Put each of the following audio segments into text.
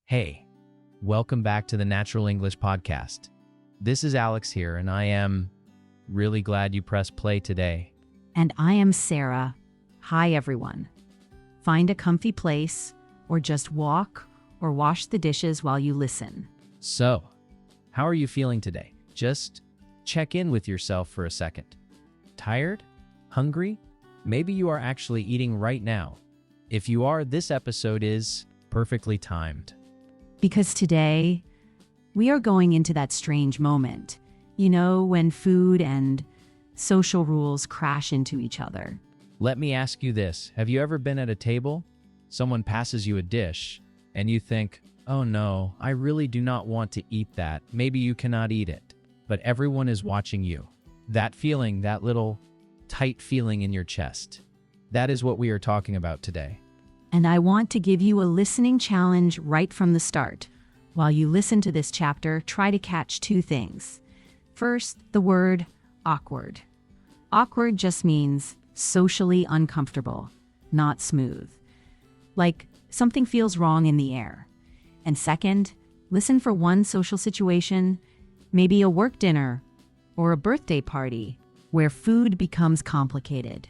Hey, welcome back to the Natural English podcast. This is Alex here, and I am really glad you pressed play today. And I am Sarah. Hi, everyone. Find a comfy place, or just walk or wash the dishes while you listen. So, how are you feeling today? Just check in with yourself for a second. Tired? Hungry? Maybe you are actually eating right now. If you are, this episode is perfectly timed. Because today, we are going into that strange moment, when food and social rules crash into each other. Let me ask you this. Have you ever been at a table? Someone passes you a dish, and you think, oh no, I really do not want to eat that. Maybe you cannot eat it, but everyone is watching you. That feeling, that little tight feeling in your chest, that is what we are talking about today. And I want to give you a listening challenge right from the start. While you listen to this chapter, try to catch two things. First, the word awkward. Awkward just means socially uncomfortable, not smooth. Like something feels wrong in the air. And second, listen for one social situation, maybe a work dinner or a birthday party, where food becomes complicated.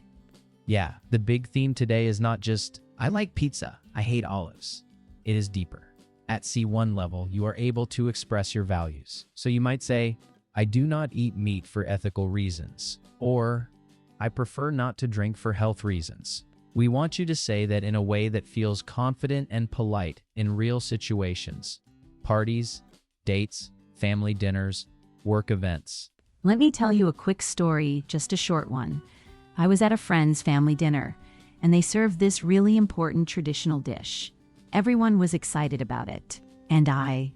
Yeah, the big theme today is not just, I like pizza, I hate olives. It is deeper. At C1 level, you are able to express your values. So you might say, I do not eat meat for ethical reasons, or I prefer not to drink for health reasons. We want you to say that in a way that feels confident and polite in real situations. Parties, dates, family dinners, work events. Let me tell you a quick story, just a short one. I was at a friend's family dinner, and they served this really important traditional dish. Everyone was excited about it, and I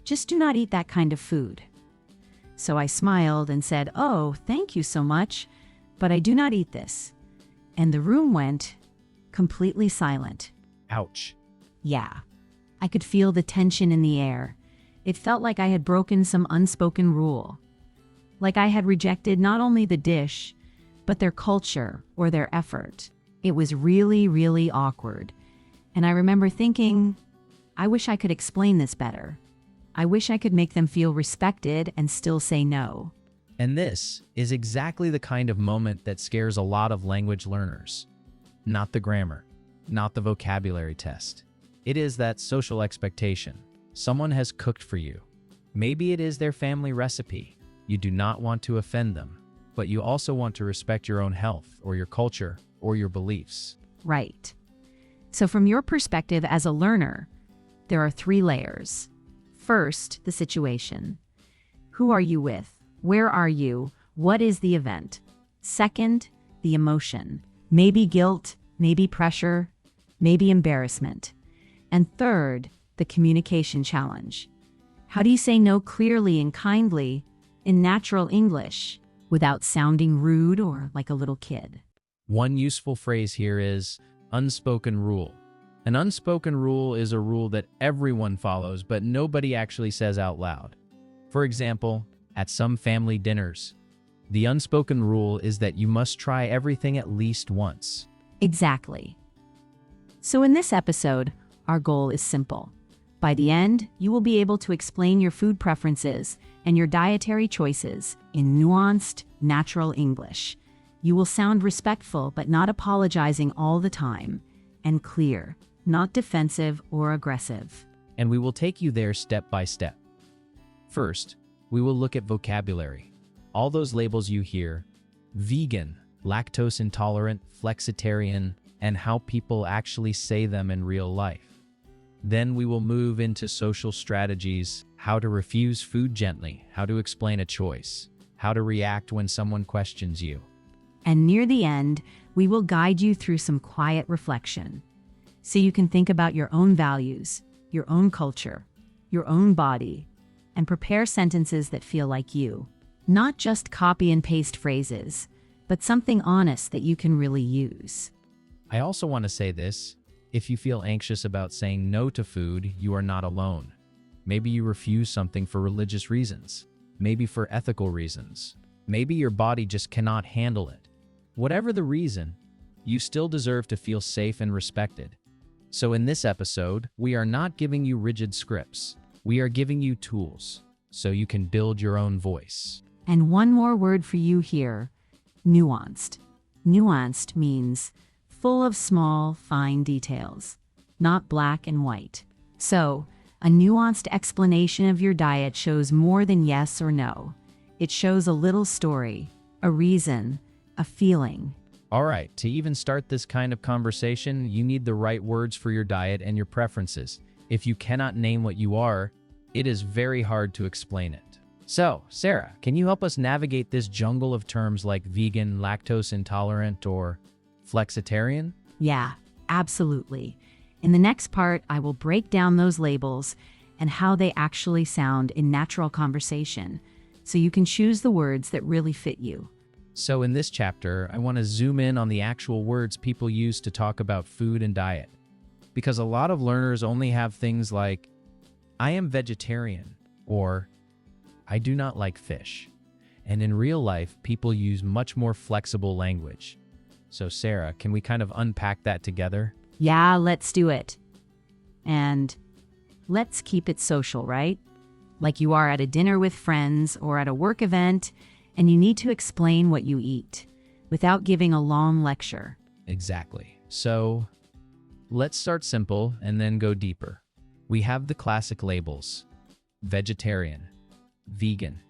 just do not eat that kind of food. So I smiled and said, "Oh, thank you so much, but I do not eat this." And the room went completely silent. Ouch. Yeah, I could feel the tension in the air. It felt like I had broken some unspoken rule. Like I had rejected not only the dish, but their culture or their effort. It was really, really awkward. And I remember thinking, I wish I could explain this better. I wish I could make them feel respected and still say no. And this is exactly the kind of moment that scares a lot of language learners. Not the grammar, not the vocabulary test. It is that social expectation. Someone has cooked for you. Maybe it is their family recipe. You do not want to offend them, but you also want to respect your own health or your culture or your beliefs. Right. So from your perspective as a learner, there are three layers. First, the situation. Who are you with? Where are you? What is the event? Second, the emotion. Maybe guilt, maybe pressure, maybe embarrassment. And third, the communication challenge. How do you say no clearly and kindly in natural English without sounding rude or like a little kid? One useful phrase here is unspoken rule. An unspoken rule is a rule that everyone follows, but nobody actually says out loud. For example, at some family dinners, the unspoken rule is that you must try everything at least once. Exactly. So in this episode, our goal is simple. By the end, you will be able to explain your food preferences and your dietary choices in nuanced, natural English. You will sound respectful but not apologizing all the time, and clear, not defensive or aggressive. And we will take you there step by step. First, we will look at vocabulary. All those labels you hear, vegan, lactose intolerant, flexitarian, and how people actually say them in real life. Then we will move into social strategies, how to refuse food gently, how to explain a choice, how to react when someone questions you. And near the end, we will guide you through some quiet reflection, so you can think about your own values, your own culture, your own body, and prepare sentences that feel like you. Not just copy and paste phrases, but something honest that you can really use. I also want to say this. If you feel anxious about saying no to food, you are not alone. Maybe you refuse something for religious reasons, maybe for ethical reasons. Maybe your body just cannot handle it. Whatever the reason, you still deserve to feel safe and respected. So in this episode, we are not giving you rigid scripts. We are giving you tools so you can build your own voice. And one more word for you here, nuanced. Nuanced means full of small, fine details, not black and white. So, a nuanced explanation of your diet shows more than yes or no. It shows a little story, a reason, a feeling. All right, to even start this kind of conversation, you need the right words for your diet and your preferences. If you cannot name what you are, it is very hard to explain it. So, Sarah, can you help us navigate this jungle of terms like vegan, lactose intolerant, or flexitarian? Yeah, absolutely. In the next part, I will break down those labels and how they actually sound in natural conversation, so you can choose the words that really fit you. So in this chapter, I want to zoom in on the actual words people use to talk about food and diet. Because a lot of learners only have things like, I am vegetarian, or I do not like fish. And in real life, people use much more flexible language. So Sarah, can we kind of unpack that together? Yeah, let's do it. And let's keep it social, right? Like you are at a dinner with friends or at a work event, and you need to explain what you eat without giving a long lecture. Exactly. So let's start simple and then go deeper. We have the classic labels: vegetarian, vegan.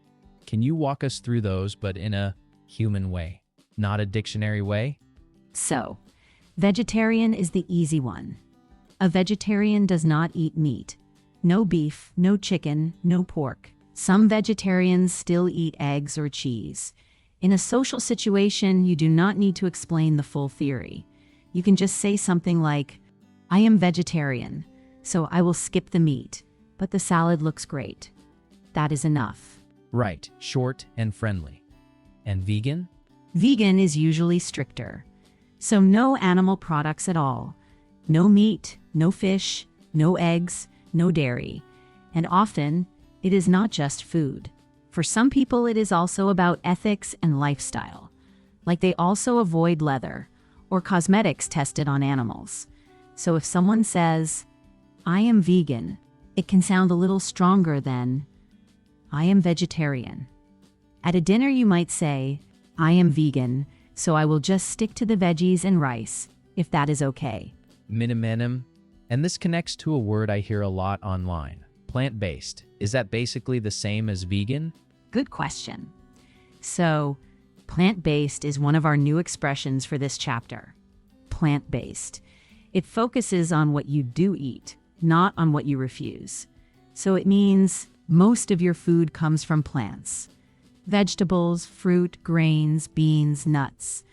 Can you walk us through those, but in a human way, not a dictionary way? So, vegetarian is the easy one. A vegetarian does not eat meat. No beef, no chicken, no pork. Some vegetarians still eat eggs or cheese. In a social situation, you do not need to explain the full theory. You can just say something like, I am vegetarian, so I will skip the meat, but the salad looks great. That is enough. Right, short and friendly. And vegan? Vegan is usually stricter. So no animal products at all. No meat, no fish, no eggs, no dairy. And often, it is not just food. For some people, it is also about ethics and lifestyle. Like they also avoid leather or cosmetics tested on animals. So if someone says, I am vegan, it can sound a little stronger than, I am vegetarian. At a dinner, you might say, I am vegan, so I will just stick to the veggies and rice, if that is okay. Minimum. And this connects to a word I hear a lot online. Plant-based. Is that basically the same as vegan? Good question. So, plant-based is one of our new expressions for this chapter. Plant-based. It focuses on what you do eat, not on what you refuse. So it means most of your food comes from plants. Vegetables, fruit, grains, beans, nuts.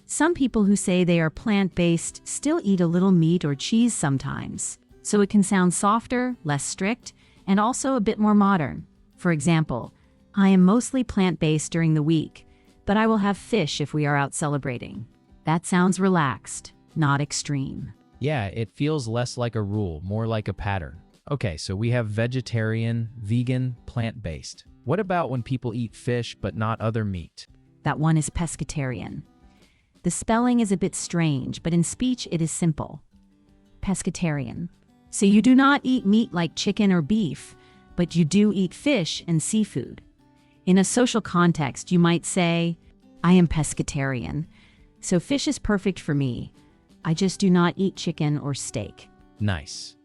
Some people who say they are plant-based still eat a little meat or cheese sometimes. So it can sound softer, less strict, and also a bit more modern. For example, I am mostly plant-based during the week, but I will have fish if we are out celebrating. That sounds relaxed, not extreme. Yeah, it feels less like a rule, more like a pattern. Okay, so we have vegetarian, vegan, plant-based. What about when people eat fish but not other meat? That one is pescatarian. The spelling is a bit strange, but in speech it is simple. Pescatarian. So you do not eat meat like chicken or beef, but you do eat fish and seafood. In a social context, you might say, I am pescatarian, so fish is perfect for me. I just do not eat chicken or steak. Nice.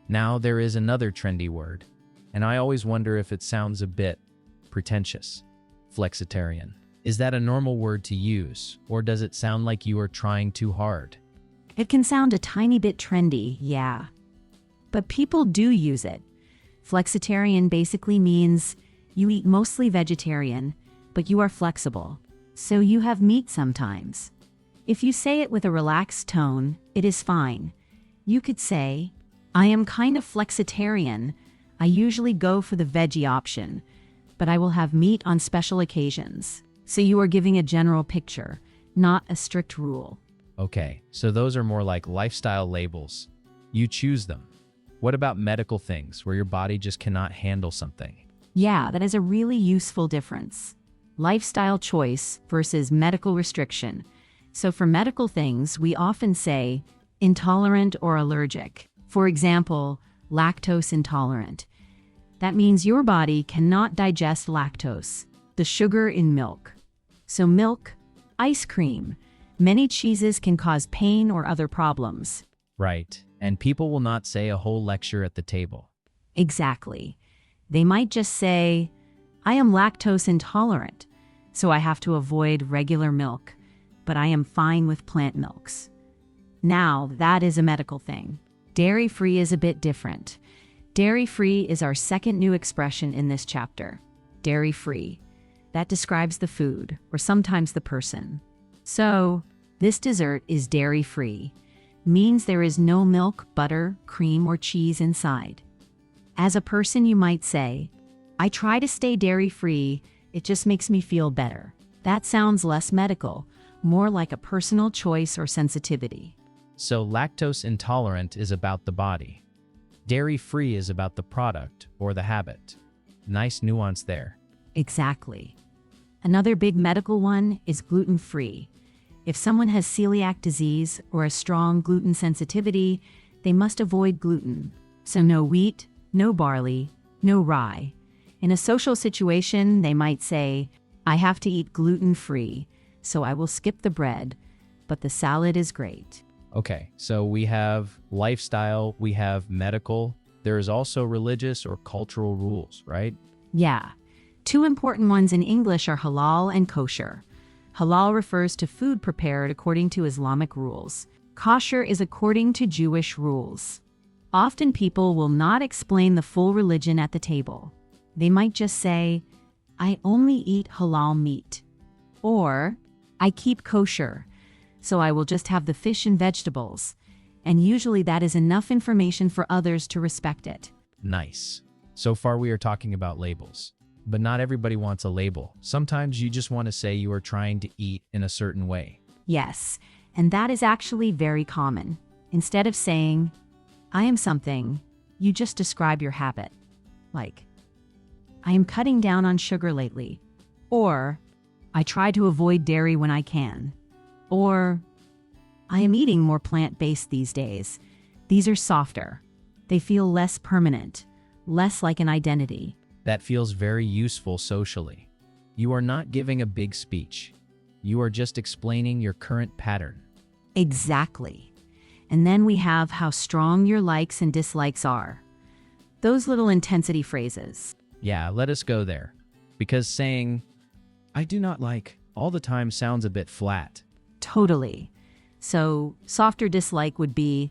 Now there is another trendy word, and I always wonder if it sounds a bit pretentious. Flexitarian. Is that a normal word to use, or does it sound like you are trying too hard? It can sound a tiny bit trendy, yeah. But people do use it. Flexitarian basically means you eat mostly vegetarian, but you are flexible, so you have meat sometimes. If you say it with a relaxed tone, it is fine. You could say, I am kind of flexitarian. I usually go for the veggie option, but I will have meat on special occasions. So you are giving a general picture, not a strict rule. Okay, so those are more like lifestyle labels. You choose them. What about medical things where your body just cannot handle something? Yeah, that is a really useful difference. Lifestyle choice versus medical restriction. So for medical things, we often say intolerant or allergic. For example, lactose intolerant. That means your body cannot digest lactose, the sugar in milk. So milk, ice cream, many cheeses can cause pain or other problems. Right. And people will not say a whole lecture at the table. Exactly. They might just say, I am lactose intolerant, so I have to avoid regular milk, but I am fine with plant milks. Now, that is a medical thing. Dairy-free is a bit different. Dairy-free is our second new expression in this chapter. Dairy-free. That describes the food, or sometimes the person. So, this dessert is dairy-free. Means there is no milk, butter, cream, or cheese inside. As a person, you might say, I try to stay dairy-free, it just makes me feel better. That sounds less medical, more like a personal choice or sensitivity. So lactose intolerant is about the body. Dairy-free is about the product or the habit. Nice nuance there. Exactly. Another big medical one is gluten-free. If someone has celiac disease or a strong gluten sensitivity, they must avoid gluten. So no wheat, no barley, no rye. In a social situation, they might say, I have to eat gluten-free, so I will skip the bread, but the salad is great. Okay, so we have lifestyle, we have medical. There is also religious or cultural rules, right? Yeah. Two important ones in English are halal and kosher. Halal refers to food prepared according to Islamic rules. Kosher is according to Jewish rules. Often people will not explain the full religion at the table. They might just say, I only eat halal meat. Or, I keep kosher, so I will just have the fish and vegetables. And usually that is enough information for others to respect it. Nice. So far we are talking about labels. But not everybody wants a label. Sometimes you just want to say you are trying to eat in a certain way. Yes, and that is actually very common. Instead of saying, I am something, you just describe your habit. Like, I am cutting down on sugar lately. Or, I try to avoid dairy when I can. Or, I am eating more plant-based these days. These are softer. They feel less permanent, less like an identity. That feels very useful socially. You are not giving a big speech. You are just explaining your current pattern. Exactly. And then we have how strong your likes and dislikes are. Those little intensity phrases. Yeah, let us go there. Because saying, I do not like, all the time sounds a bit flat. Totally. So, softer dislike would be,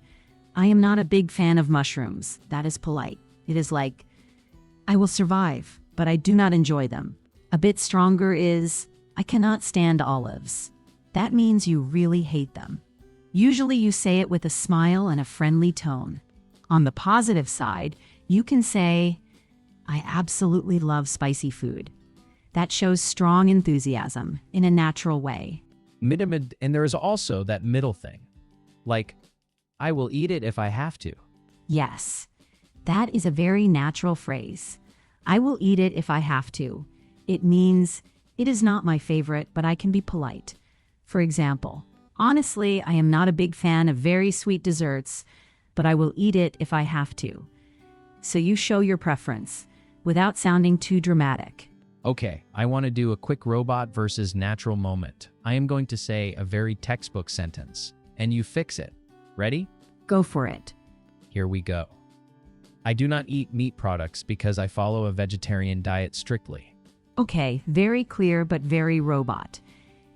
I am not a big fan of mushrooms. That is polite. It is like, I will survive, but I do not enjoy them. A bit stronger is, I cannot stand olives. That means you really hate them. Usually you say it with a smile and a friendly tone. On the positive side, you can say, I absolutely love spicy food. That shows strong enthusiasm in a natural way. And there is also that middle thing. Like, I will eat it if I have to. Yes, that is a very natural phrase. I will eat it if I have to. It means, it is not my favorite, but I can be polite. For example, honestly, I am not a big fan of very sweet desserts, but I will eat it if I have to. So you show your preference, without sounding too dramatic. Okay, I want to do a quick robot versus natural moment. I am going to say a very textbook sentence, and you fix it. Ready? Go for it. Here we go. I do not eat meat products because I follow a vegetarian diet strictly. Okay, very clear but very robot.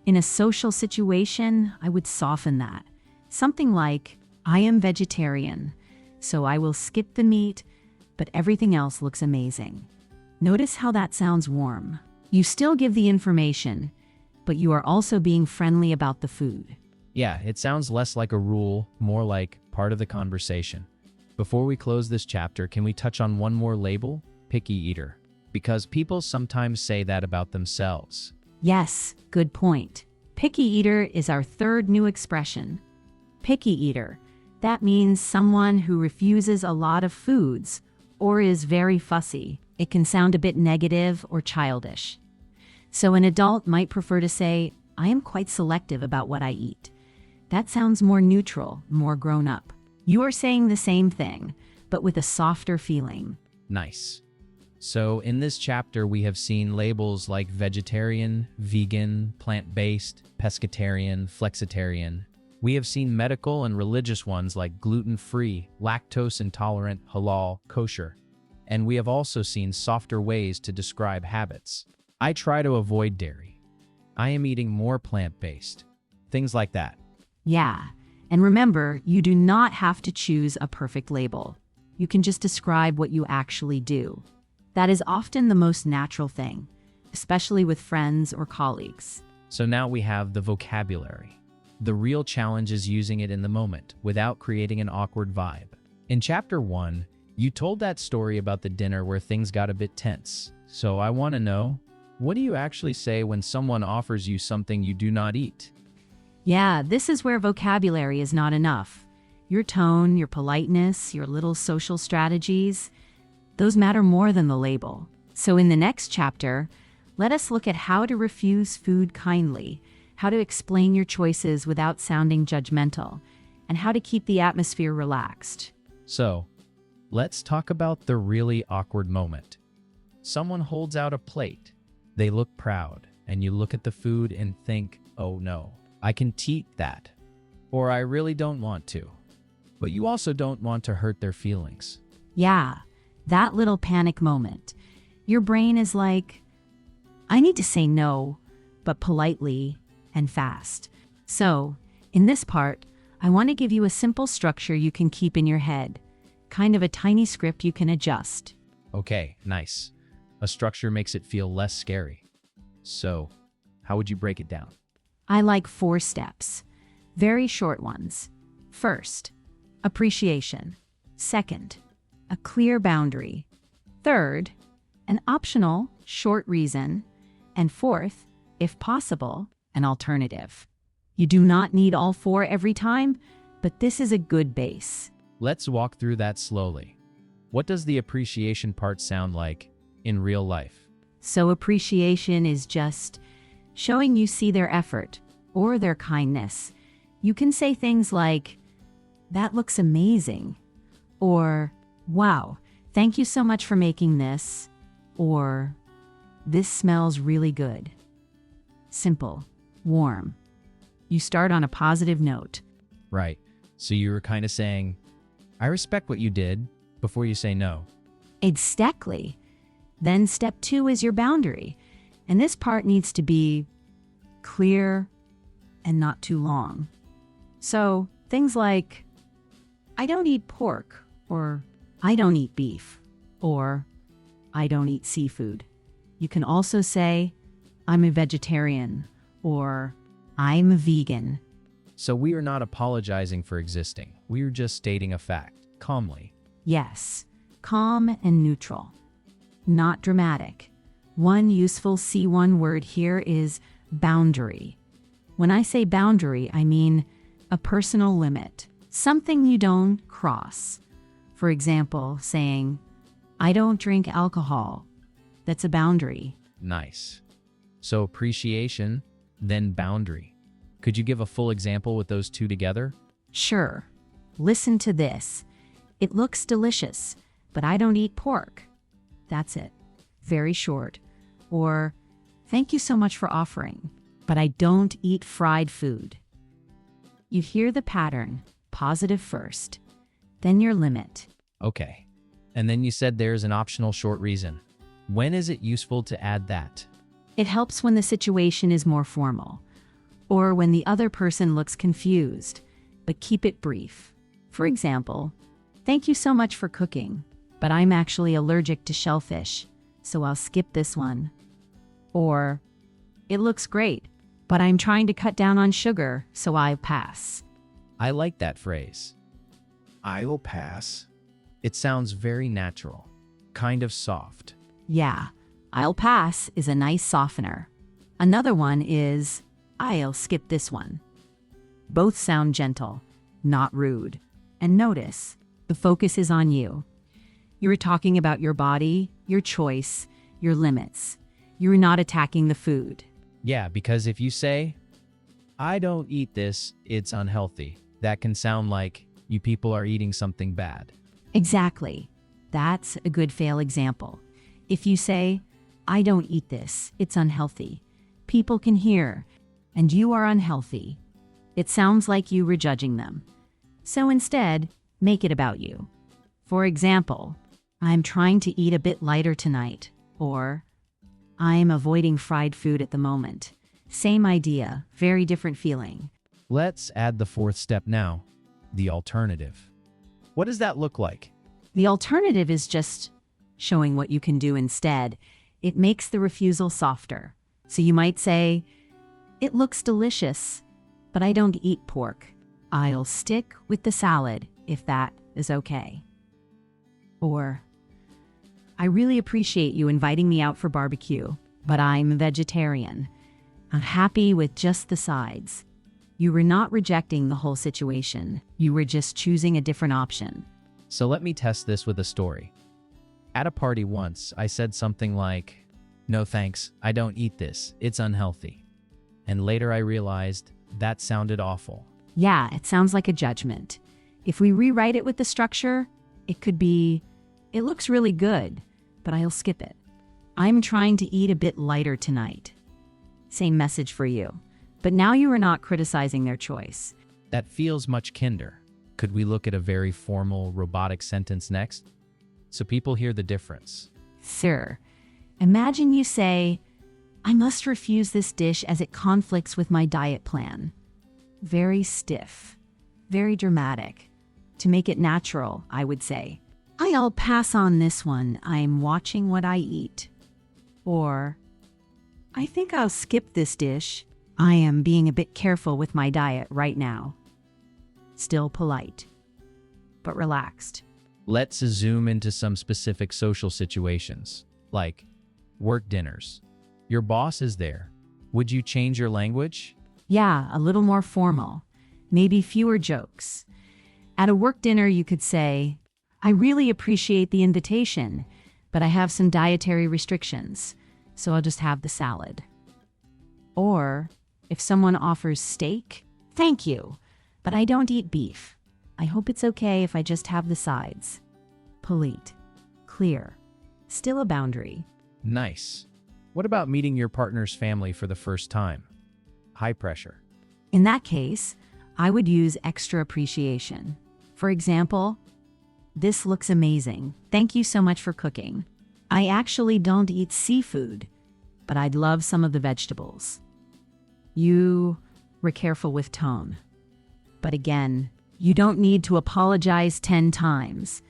In a social situation, I would soften that. Something like, I am vegetarian, so I will skip the meat, but everything else looks amazing. Notice how that sounds warm. You still give the information, but you are also being friendly about the food. Yeah, it sounds less like a rule, more like part of the conversation. Before we close this chapter, can we touch on one more label? Picky eater. Because people sometimes say that about themselves. Yes, good point. Picky eater is our third new expression. Picky eater. That means someone who refuses a lot of foods or is very fussy. It can sound a bit negative or childish. So an adult might prefer to say, I am quite selective about what I eat. That sounds more neutral, more grown up. You are saying the same thing, but with a softer feeling. Nice. So in this chapter, we have seen labels like vegetarian, vegan, plant-based, pescatarian, flexitarian. We have seen medical and religious ones like gluten-free, lactose intolerant, halal, kosher. And we have also seen softer ways to describe habits. I try to avoid dairy. I am eating more plant-based. Things like that. Yeah, and remember, you do not have to choose a perfect label. You can just describe what you actually do. That is often the most natural thing, especially with friends or colleagues. So now we have the vocabulary. The real challenge is using it in the moment without creating an awkward vibe. In Chapter 1, you told that story about the dinner where things got a bit tense. So I want to know, what do you actually say when someone offers you something you do not eat? Yeah, this is where vocabulary is not enough. Your tone, your politeness, your little social strategies, those matter more than the label. So in the next chapter, let us look at how to refuse food kindly, how to explain your choices without sounding judgmental, and how to keep the atmosphere relaxed. So, let's talk about the really awkward moment. Someone holds out a plate. They look proud, and you look at the food and think, oh no, I can eat that. Or I really don't want to. But you also don't want to hurt their feelings. Yeah, that little panic moment. Your brain is like, I need to say no, but politely and fast. So, in this part, I want to give you a simple structure you can keep in your head, kind of a tiny script you can adjust. Okay, nice. A structure makes it feel less scary. So, how would you break it down? I like 4 steps, very short ones. First, appreciation. Second, a clear boundary. Third, an optional short reason. And fourth, if possible, an alternative. You do not need all 4 every time, but this is a good base. Let's walk through that slowly. What does the appreciation part sound like in real life? So appreciation is just showing you see their effort or their kindness. You can say things like, that looks amazing, or wow, thank you so much for making this, or this smells really good. Simple, warm. You start on a positive note. Right. So you were kind of saying, I respect what you did, before you say no. Exactly. Then step 2 is your boundary. And this part needs to be clear and not too long. So things like, I don't eat pork, or I don't eat beef, or I don't eat seafood. You can also say, I'm a vegetarian, or I'm a vegan. So we are not apologizing for existing. We are just stating a fact, calmly. Yes, calm and neutral. Not dramatic. One useful C1 word here is boundary. When I say boundary, I mean a personal limit, something you don't cross. For example, saying, I don't drink alcohol. That's a boundary. Nice. So appreciation, then boundary. Could you give a full example with those two together? Sure. Listen to this. It looks delicious, but I don't eat pork. That's it. Very short. Or, thank you so much for offering, but I don't eat fried food. You hear the pattern. Positive first, then your limit. Okay. And then you said there's an optional short reason. When is it useful to add that? It helps when the situation is more formal, or when the other person looks confused, but keep it brief. For example, thank you so much for cooking, but I'm actually allergic to shellfish, so I'll skip this one. Or, it looks great, but I'm trying to cut down on sugar, so I'll pass. I like that phrase. I will pass. It sounds very natural, kind of soft. Yeah, I'll pass is a nice softener. Another one is, I'll skip this one. Both sound gentle, not rude. And notice, the focus is on you. You're talking about your body, your choice, your limits. You're not attacking the food. Yeah, because if you say, I don't eat this, it's unhealthy, that can sound like, You people are eating something bad. Exactly. That's a good fail example. If you say, I don't eat this, it's unhealthy, people can hear, and you are unhealthy. It sounds like you were judging them. So instead, make it about you. For example, I'm trying to eat a bit lighter tonight, or I'm avoiding fried food at the moment. Same idea, very different feeling. Let's add the fourth step now, the alternative. What does that look like? The alternative is just showing what you can do instead. It makes the refusal softer. So you might say, it looks delicious, but I don't eat pork. I'll stick with the salad if that is okay. Or, I really appreciate you inviting me out for barbecue, but I'm a vegetarian. I'm happy with just the sides. You were not rejecting the whole situation. You were just choosing a different option. So let me test this with a story. At a party once, I said something like, no thanks, I don't eat this, it's unhealthy. And later I realized that sounded awful. Yeah, it sounds like a judgment. If we rewrite it with the structure, it could be, it looks really good, but I'll skip it. I'm trying to eat a bit lighter tonight. Same message for you. But now you are not criticizing their choice. That feels much kinder. Could we look at a very formal, robotic sentence next? So people hear the difference. Sir, imagine you say, I must refuse this dish as it conflicts with my diet plan. Very stiff, very dramatic. To make it natural, I would say, I'll pass on this one. I'm watching what I eat. Or, I think I'll skip this dish. I am being a bit careful with my diet right now. Still polite, but relaxed. Let's zoom into some specific social situations, like work dinners. Your boss is there. Would you change your language? Yeah, a little more formal. Maybe fewer jokes. At a work dinner, you could say, I really appreciate the invitation, but I have some dietary restrictions, so I'll just have the salad. Or, if someone offers steak, thank you, but I don't eat beef. I hope it's okay if I just have the sides. Polite, clear, still a boundary. Nice. What about meeting your partner's family for the first time? High pressure. In that case, I would use extra appreciation. For example, this looks amazing. Thank you so much for cooking. I actually don't eat seafood, but I'd love some of the vegetables. You were careful with tone. But again, you don't need to apologize 10 times.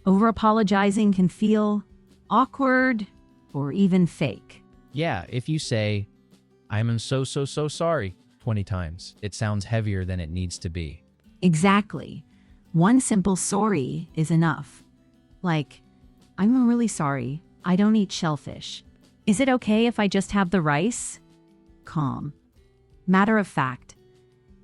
Over-apologizing can feel awkward or even fake. Yeah, if you say, I'm so sorry 20 times, it sounds heavier than it needs to be. Exactly. One simple sorry is enough. Like, I'm really sorry. I don't eat shellfish. Is it okay if I just have the rice? Calm. Matter of fact.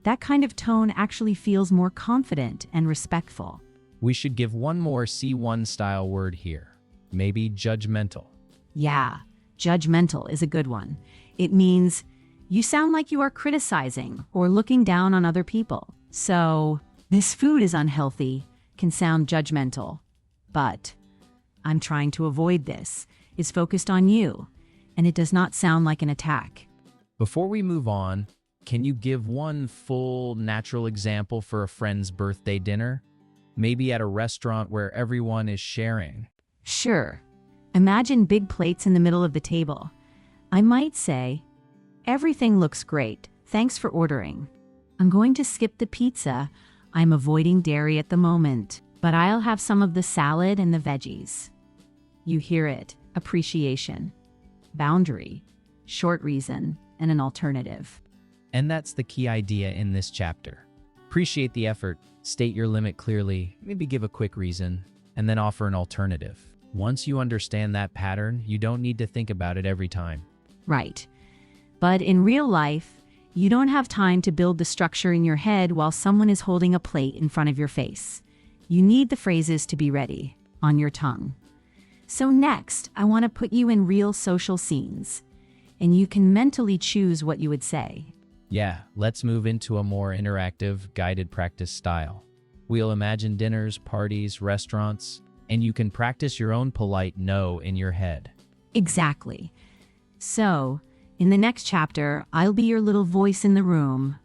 That kind of tone actually feels more confident and respectful. We should give one more C1 style word here. Maybe judgmental. Yeah, judgmental is a good one. It means you sound like you are criticizing or looking down on other people. So, this food is unhealthy can sound judgmental. But I'm trying to avoid this is focused on you, and it does not sound like an attack. Before we move on, can you give one full, natural example for a friend's birthday dinner? Maybe at a restaurant where everyone is sharing. Sure. Imagine big plates in the middle of the table. I might say, everything looks great. Thanks for ordering. I'm going to skip the pizza. I'm avoiding dairy at the moment, but I'll have some of the salad and the veggies. You hear it. Appreciation. Boundary. Short reason and an alternative. And that's the key idea in this chapter. Appreciate the effort, state your limit clearly, maybe give a quick reason, and then offer an alternative. Once you understand that pattern, you don't need to think about it every time. Right. But in real life, you don't have time to build the structure in your head while someone is holding a plate in front of your face. You need the phrases to be ready, on your tongue. So next, I want to put you in real social scenes, and you can mentally choose what you would say. Yeah, let's move into a more interactive, guided practice style. We'll imagine dinners, parties, restaurants, and you can practice your own polite no in your head. Exactly. So, in the next chapter, I'll be your little voice in the room,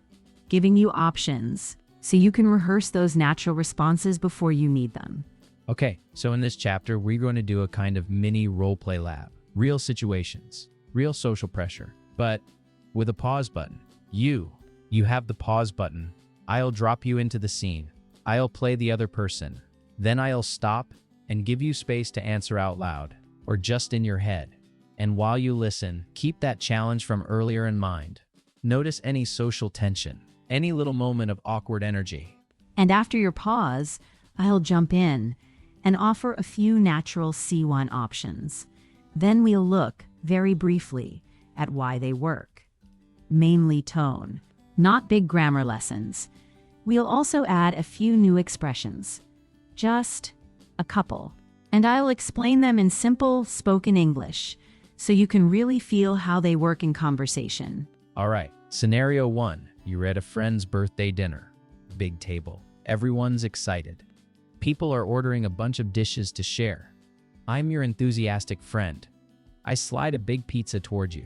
giving you options so you can rehearse those natural responses before you need them. Okay, so in this chapter, we're going to do a kind of mini role-play lab. Real situations, real social pressure, but with a pause button. You have the pause button. I'll drop you into the scene. I'll play the other person. Then I'll stop and give you space to answer out loud or just in your head. And while you listen, keep that challenge from earlier in mind. Notice any social tension, any little moment of awkward energy. And after your pause, I'll jump in and offer a few natural C1 options. Then we'll look very briefly at why they work. Mainly tone, not big grammar lessons. We'll also add a few new expressions. Just a couple. And I'll explain them in simple spoken English so you can really feel how they work in conversation. All right, scenario 1. You're at a friend's birthday dinner. Big table. Everyone's excited. People are ordering a bunch of dishes to share. I'm your enthusiastic friend. I slide a big pizza toward you.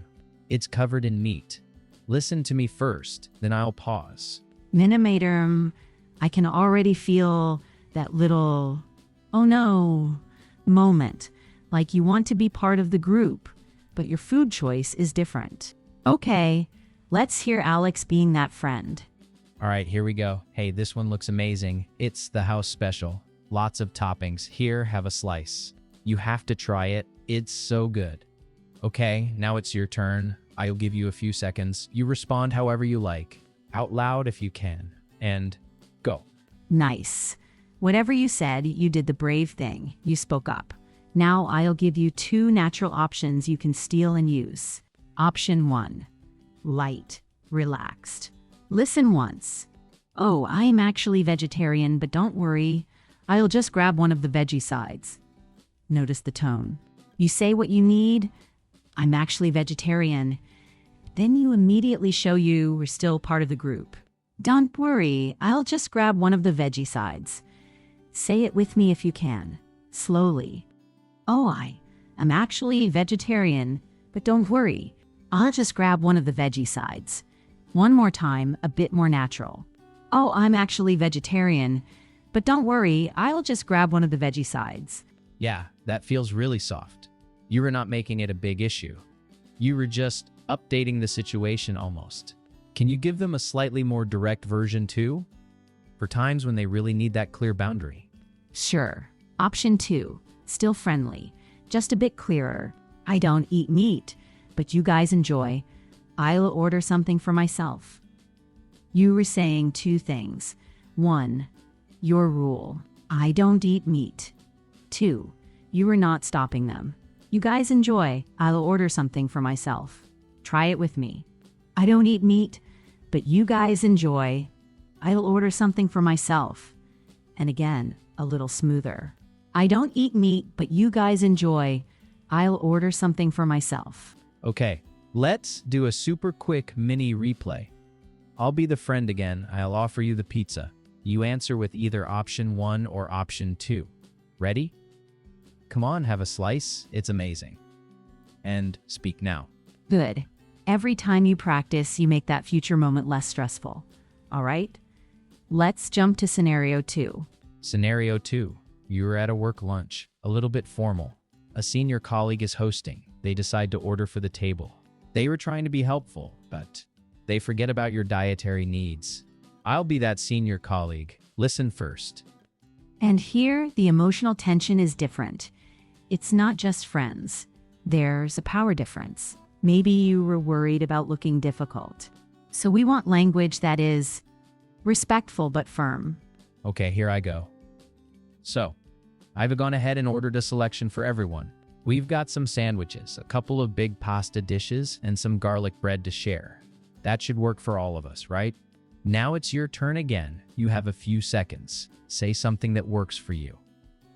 It's covered in meat. Listen to me first, then I'll pause. Minimator, I can already feel that little, oh no, moment. Like you want to be part of the group, but your food choice is different. Okay, let's hear Alex being that friend. All right, here we go. Hey, this one looks amazing. It's the house special. Lots of toppings. Here, have a slice. You have to try it. It's so good. Okay, now it's your turn. I'll give you a few seconds. You respond however you like. Out loud if you can. And go. Nice. Whatever you said, you did the brave thing. You spoke up. Now I'll give you 2 natural options you can steal and use. Option 1. Light. Relaxed. Listen once. Oh, I'm actually vegetarian, but don't worry. I'll just grab one of the veggie sides. Notice the tone. You say what you need. I'm actually vegetarian. Then you immediately show you we're still part of the group. Don't worry, I'll just grab one of the veggie sides. Say it with me if you can. Slowly. Oh, I'm actually vegetarian, but don't worry. I'll just grab one of the veggie sides. One more time, a bit more natural. Oh, I'm actually vegetarian, but don't worry, I'll just grab one of the veggie sides. Yeah, that feels really soft. You were not making it a big issue. You were just updating the situation almost. Can you give them a slightly more direct version too? For times when they really need that clear boundary. Sure. Option 2. Still friendly. Just a bit clearer. I don't eat meat, but you guys enjoy. I'll order something for myself. You were saying 2 things. 1. Your rule. I don't eat meat. 2. You were not stopping them. You guys enjoy. I'll order something for myself. Try it with me. I don't eat meat, but you guys enjoy. I'll order something for myself. And again, a little smoother. I don't eat meat, but you guys enjoy. I'll order something for myself. Okay, let's do a super quick mini replay. I'll be the friend again. I'll offer you the pizza. You answer with either option 1 or option 2. Ready? Come on, have a slice. It's amazing. And speak now. Good. Every time you practice, you make that future moment less stressful. All right? Let's jump to scenario 2. Scenario 2. You are at a work lunch, a little bit formal. A senior colleague is hosting. They decide to order for the table. They were trying to be helpful, but they forget about your dietary needs. I'll be that senior colleague. Listen first. And here, the emotional tension is different. It's not just friends. There's a power difference. Maybe you were worried about looking difficult. So we want language that is respectful but firm. Okay, here I go. So, I've gone ahead and ordered a selection for everyone. We've got some sandwiches, a couple of big pasta dishes, and some garlic bread to share. That should work for all of us, right? Now it's your turn again. You have a few seconds. Say something that works for you.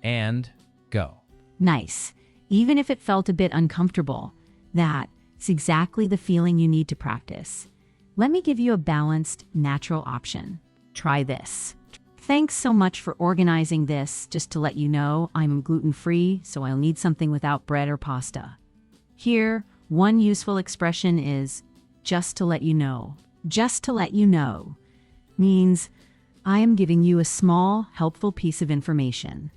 And go. Nice. Even if it felt a bit uncomfortable, that's exactly the feeling you need to practice. Let me give you a balanced, natural option. Try this. Thanks so much for organizing this. Just to let you know, I'm gluten-free, so I'll need something without bread or pasta. Here, one useful expression is just to let you know. Just to let you know means I am giving you a small, helpful piece of information.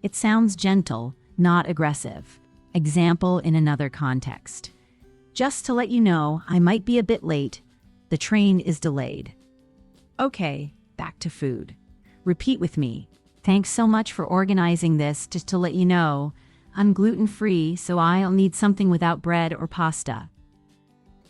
It sounds gentle, not aggressive. Example in another context. Just to let you know, I might be a bit late. The train is delayed. Okay, back to food. Repeat with me. Thanks so much for organizing this. Just to let you know, I'm gluten-free, so I'll need something without bread or pasta.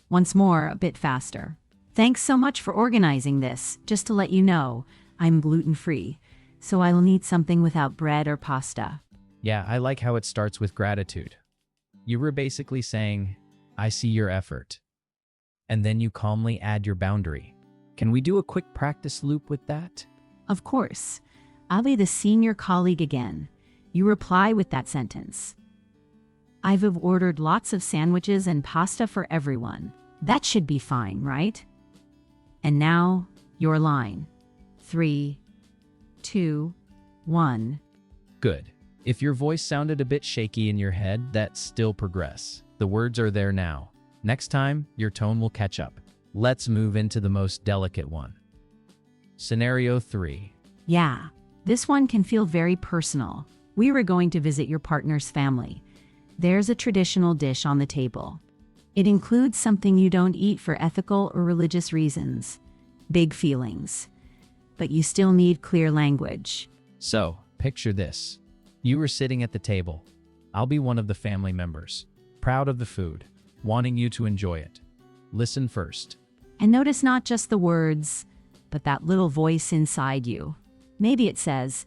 Once more, a bit faster. Thanks so much for organizing this. Just to let you know, I'm gluten-free, so I'll need something without bread or pasta. Yeah, I like how it starts with gratitude. You were basically saying, I see your effort. And then you calmly add your boundary. Can we do a quick practice loop with that? Of course. I'll be the senior colleague again. You reply with that sentence. I've ordered lots of sandwiches and pasta for everyone. That should be fine, right? And now, your line. 3, 2, 1. Good. If your voice sounded a bit shaky in your head, that's still progress. The words are there now. Next time, your tone will catch up. Let's move into the most delicate one. Scenario 3. Yeah, this one can feel very personal. We were going to visit your partner's family. There's a traditional dish on the table. It includes something you don't eat for ethical or religious reasons. Big feelings. But you still need clear language. So, picture this. You were sitting at the table. I'll be one of the family members, proud of the food, wanting you to enjoy it. Listen first. And notice not just the words, but that little voice inside you. Maybe it says,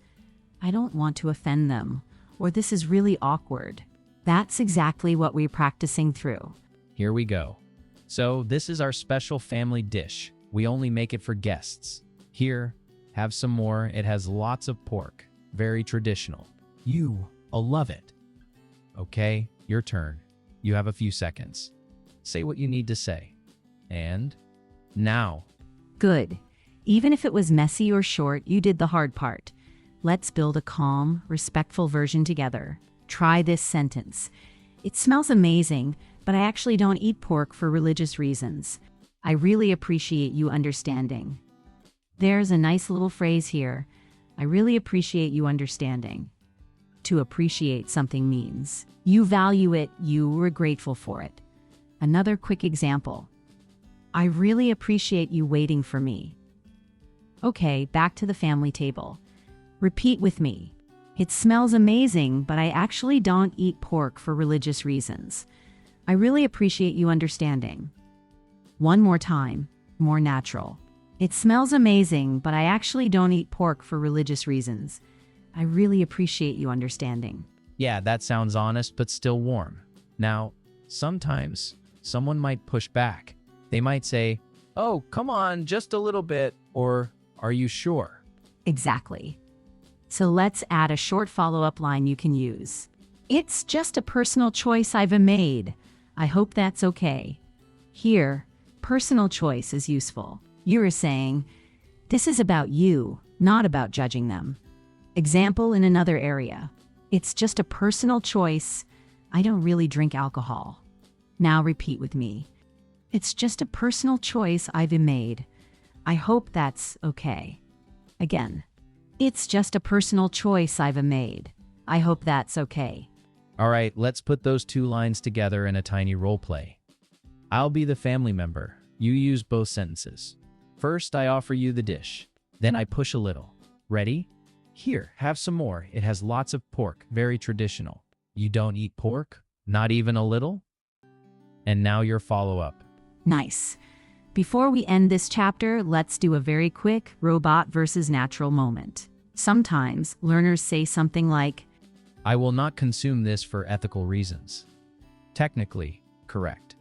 I don't want to offend them, or this is really awkward. That's exactly what we're practicing through. Here we go. So, this is our special family dish. We only make it for guests. Here, have some more. It has lots of pork. Very traditional. You'll love it. Okay, your turn. You have a few seconds. Say what you need to say. And now. Good. Even if it was messy or short, you did the hard part. Let's build a calm, respectful version together. Try this sentence. It smells amazing, but I actually don't eat pork for religious reasons. I really appreciate you understanding. There's a nice little phrase here. I really appreciate you understanding. To appreciate something means you value it, you were grateful for it. Another quick example. I really appreciate you waiting for me. Okay, back to the family table. Repeat with me. It smells amazing, but I actually don't eat pork for religious reasons. I really appreciate you understanding. One more time, more natural. It smells amazing, but I actually don't eat pork for religious reasons. I really appreciate you understanding. Yeah, that sounds honest, but still warm. Now, sometimes someone might push back. They might say, oh, come on, just a little bit, or are you sure? Exactly. So let's add a short follow-up line you can use. It's just a personal choice I've made. I hope that's okay. Here, personal choice is useful. You're saying, this is about you, not about judging them. Example in another area. It's just a personal choice. I don't really drink alcohol. Now repeat with me. It's just a personal choice I've made. I hope that's okay. Again. It's just a personal choice I've made. I hope that's okay. All right, let's put those two lines together in a tiny role play. I'll be the family member. You use both sentences. First, I offer you the dish. Then I push a little. Ready? Here, have some more. It has lots of pork, very traditional. You don't eat pork? Not even a little? And now your follow-up. Nice. Before we end this chapter, let's do a very quick robot versus natural moment. Sometimes learners say something like, I will not consume this for ethical reasons. Technically, correct.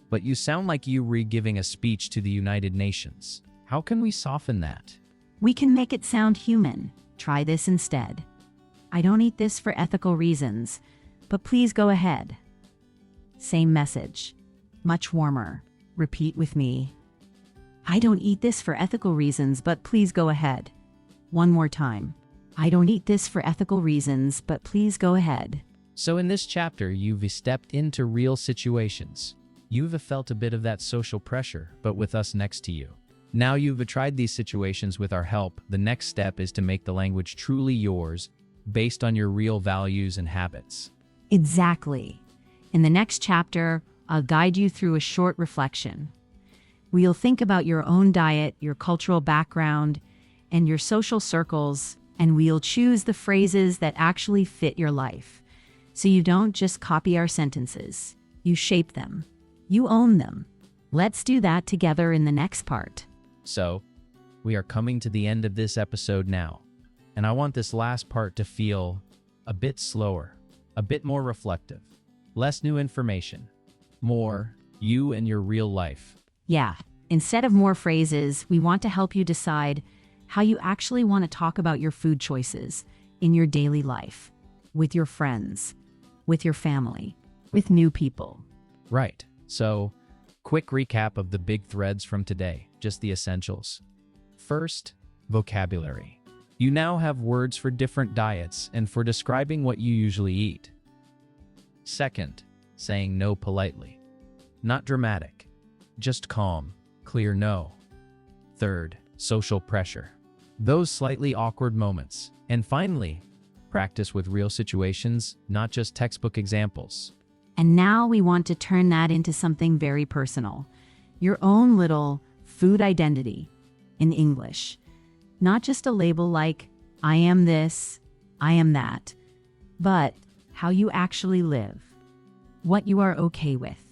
But you sound like you were giving a speech to the United Nations. How can we soften that? We can make it sound human. Try this instead. I don't eat this for ethical reasons, but please go ahead. Same message. Much warmer. Repeat with me. I don't eat this for ethical reasons, but please go ahead. One more time. I don't eat this for ethical reasons, but please go ahead. So in this chapter, you've stepped into real situations. You've felt a bit of that social pressure, but with us next to you. Now you've tried these situations with our help. The next step is to make the language truly yours, based on your real values and habits. Exactly. In the next chapter, I'll guide you through a short reflection. We'll think about your own diet, your cultural background, and your social circles, and we'll choose the phrases that actually fit your life. So you don't just copy our sentences. You shape them. You own them. Let's do that together in the next part. So, we are coming to the end of this episode now, and I want this last part to feel a bit slower, a bit more reflective, less new information, more you and your real life. Yeah, instead of more phrases, we want to help you decide how you actually want to talk about your food choices in your daily life, with your friends, with your family, with new people. Right. So, quick recap of the big threads from today, just the essentials. First, vocabulary. You now have words for different diets and for describing what you usually eat. Second, saying no politely. Not dramatic, just calm, clear no. Third, social pressure. Those slightly awkward moments. And finally, practice with real situations, not just textbook examples. And now we want to turn that into something very personal. Your own little food identity in English. Not just a label like, I am this, I am that, but how you actually live. What you are okay with.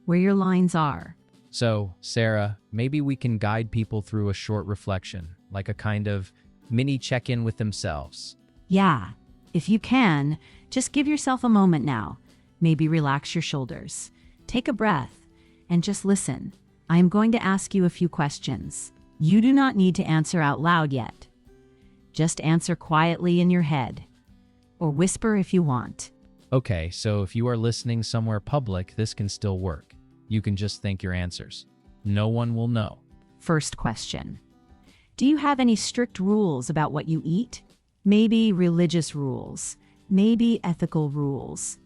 Where your lines are. So, Sarah, maybe we can guide people through a short reflection, like a kind of mini check-in with themselves. Yeah, if you can, just give yourself a moment now. Maybe relax your shoulders. Take a breath and just listen. I am going to ask you a few questions. You do not need to answer out loud yet. Just answer quietly in your head, or whisper if you want. Okay, so if you are listening somewhere public, this can still work. You can just think your answers. No one will know. First question. Do you have any strict rules about what you eat? Maybe religious rules, maybe ethical rules,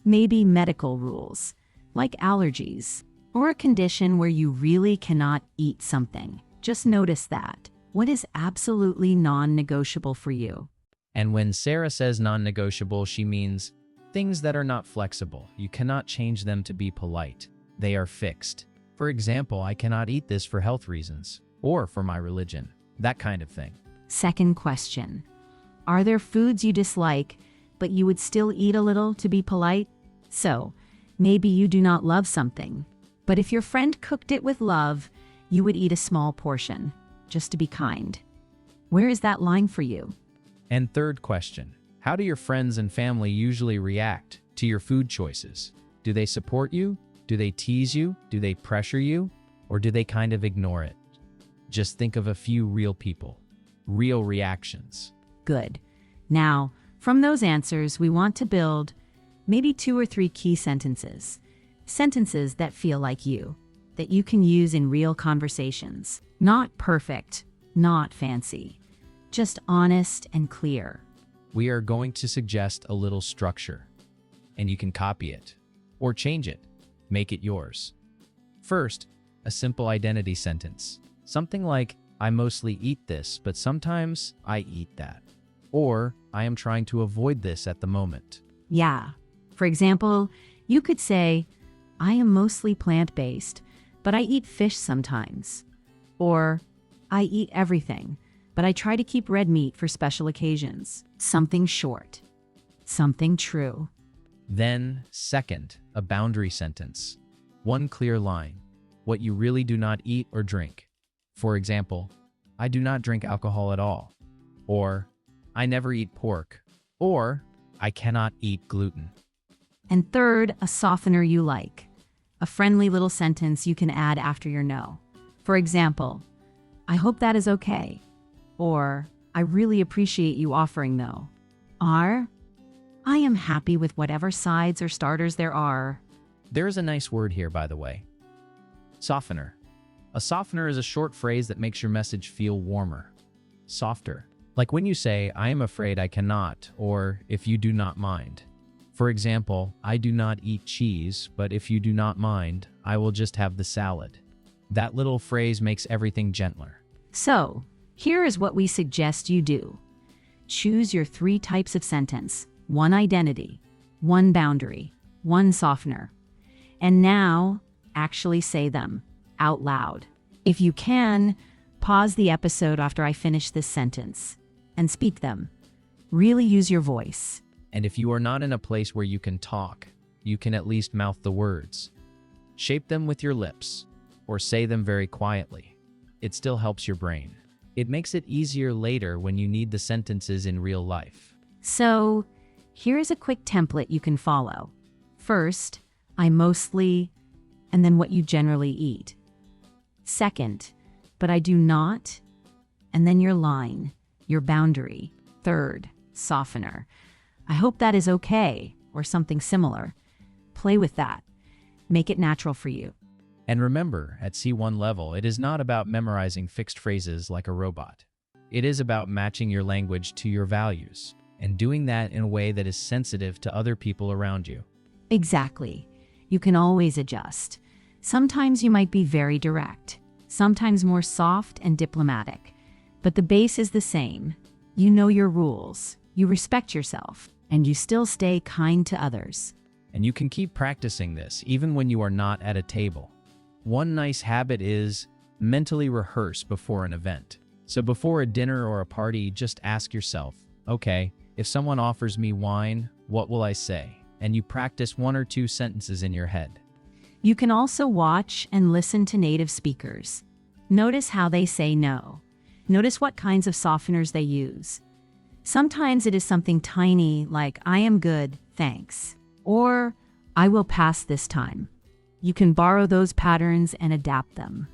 maybe medical rules, like allergies, or a condition where you really cannot eat something. Just notice that. What is absolutely non-negotiable for you? And when Sarah says non-negotiable, she means things that are not flexible. You cannot change them to be polite. They are fixed. For example, I cannot eat this for health reasons, or for my religion, that kind of thing. Second question. Are there foods you dislike, but you would still eat a little to be polite? So, maybe you do not love something, but if your friend cooked it with love, you would eat a small portion, just to be kind. Where is that line for you? And third question. How do your friends and family usually react to your food choices? Do they support you? Do they tease you? Do they pressure you? Or do they kind of ignore it? Just think of a few real people, real reactions. Good. Now, from those answers, we want to build maybe 2 or 3 key sentences. Sentences that feel like you, that you can use in real conversations. Not perfect, not fancy, just honest and clear. We are going to suggest a little structure, and you can copy it or change it, make it yours. First, a simple identity sentence. Something like, I mostly eat this, but sometimes I eat that. Or, I am trying to avoid this at the moment. Yeah. For example, you could say, I am mostly plant-based, but I eat fish sometimes. Or, I eat everything, but I try to keep red meat for special occasions. Something short. Something true. Then, second, a boundary sentence. One clear line. What you really do not eat or drink. For example, I do not drink alcohol at all. Or, I never eat pork. Or, I cannot eat gluten. And third, a softener you like. A friendly little sentence you can add after your no. For example, I hope that is okay. Or, I really appreciate you offering though. Or, I am happy with whatever sides or starters there are. There is a nice word here, by the way. Softener. A softener is a short phrase that makes your message feel warmer, softer, Like when you say, I am afraid I cannot, or if you do not mind. For example, I do not eat cheese, but if you do not mind, I will just have the salad. That little phrase makes everything gentler. So, here is what we suggest you do. Choose your 3 types of sentence: 1 identity, 1 boundary, 1 softener. And now, actually say them out loud. If you can, pause the episode after I finish this sentence and speak them. Really use your voice. And if you are not in a place where you can talk, you can at least mouth the words. Shape them with your lips, or say them very quietly. It still helps your brain. It makes it easier later when you need the sentences in real life. So, here's a quick template you can follow. First, I mostly, and then what you generally eat. Second, but I do not, and then your line, your boundary. Third, softener. I hope that is okay, or something similar. Play with that. Make it natural for you. And remember, at C1 level, it is not about memorizing fixed phrases like a robot. It is about matching your language to your values, and doing that in a way that is sensitive to other people around you. Exactly. You can always adjust. Sometimes you might be very direct, sometimes more soft and diplomatic. But the base is the same. You know your rules, you respect yourself, and you still stay kind to others. And you can keep practicing this even when you are not at a table. One nice habit is mentally rehearse before an event. So before a dinner or a party, just ask yourself, okay, if someone offers me wine, what will I say? And you practice 1 or 2 sentences in your head. You can also watch and listen to native speakers. Notice how they say no. Notice what kinds of softeners they use. Sometimes it is something tiny like, I am good, thanks. Or, I will pass this time. You can borrow those patterns and adapt them.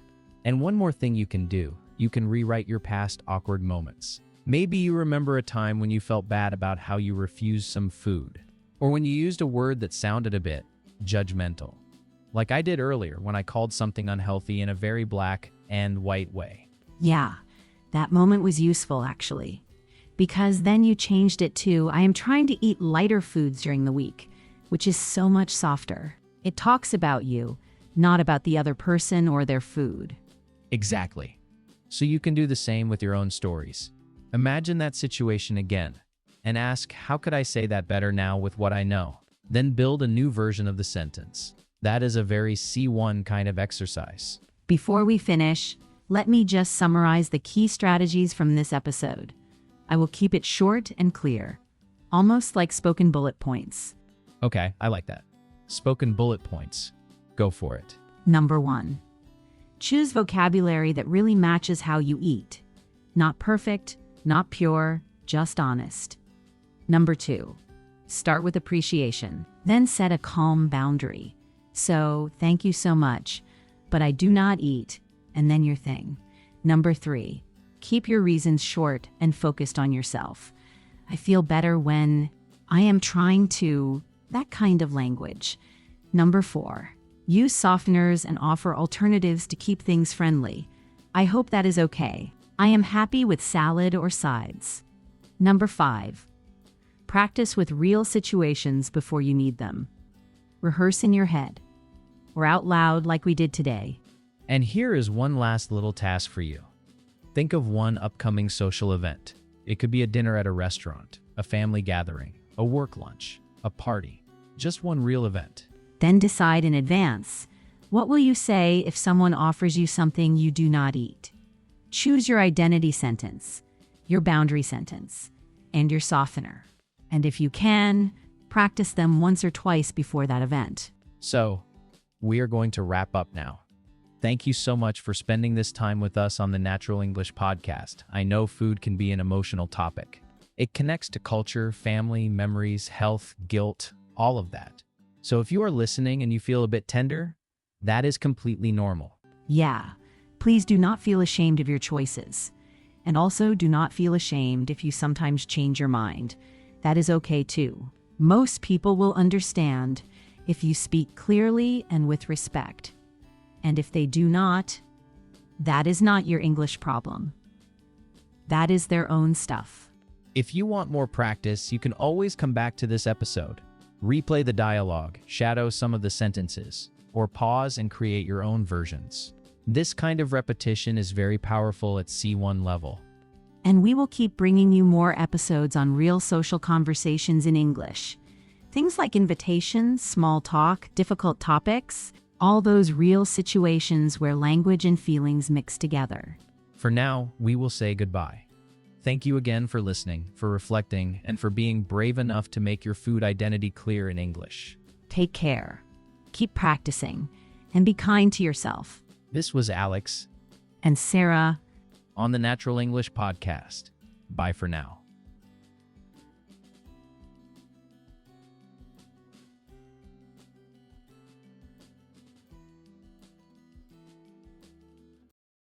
And one more thing you can do, you can rewrite your past awkward moments. Maybe you remember a time when you felt bad about how you refused some food, or when you used a word that sounded a bit judgmental. Like I did earlier when I called something unhealthy in a very black and white way. Yeah, that moment was useful actually. Because then you changed it to, I am trying to eat lighter foods during the week, which is so much softer. It talks about you, not about the other person or their food. Exactly. So you can do the same with your own stories. Imagine that situation again and ask, how could I say that better now with what I know? Then build a new version of the sentence. That is a very C1 kind of exercise. Before we finish, let me just summarize the key strategies from this episode. I will keep it short and clear, almost like spoken bullet points. Okay, I like that. Spoken bullet points. Go for it. Number 1. Choose vocabulary that really matches how you eat. Not perfect, not pure, just honest. Number 2. Start with appreciation, then set a calm boundary. So, thank you so much, but I do not eat, and then your thing. Number 3. Keep your reasons short and focused on yourself. I feel better when I am trying to, that kind of language. Number 4. Use softeners and offer alternatives to keep things friendly. I hope that is okay. I am happy with salad or sides. Number 5. Practice with real situations before you need them. Rehearse in your head or out loud like we did today. And here is one last little task for you. Think of one upcoming social event. It could be a dinner at a restaurant, a family gathering, a work lunch, a party, just one real event. Then decide in advance, what will you say if someone offers you something you do not eat? Choose your identity sentence, your boundary sentence, and your softener. And if you can, practice them once or twice before that event. So, we are going to wrap up now. Thank you so much for spending this time with us on the Natural English podcast. I know food can be an emotional topic. It connects to culture, family, memories, health, guilt, all of that. So if you are listening and you feel a bit tender, that is completely normal. Yeah, please do not feel ashamed of your choices. And also do not feel ashamed if you sometimes change your mind. That is okay too. Most people will understand if you speak clearly and with respect. And if they do not, that is not your English problem. That is their own stuff. If you want more practice, you can always come back to this episode. Replay the dialogue, shadow some of the sentences, or pause and create your own versions. This kind of repetition is very powerful at C1 level. And we will keep bringing you more episodes on real social conversations in English. Things like invitations, small talk, difficult topics, all those real situations where language and feelings mix together. For now, we will say goodbye. Thank you again for listening, for reflecting, and for being brave enough to make your food identity clear in English. Take care, keep practicing, and be kind to yourself. This was Alex And Sarah on the Natural English Podcast. Bye for now.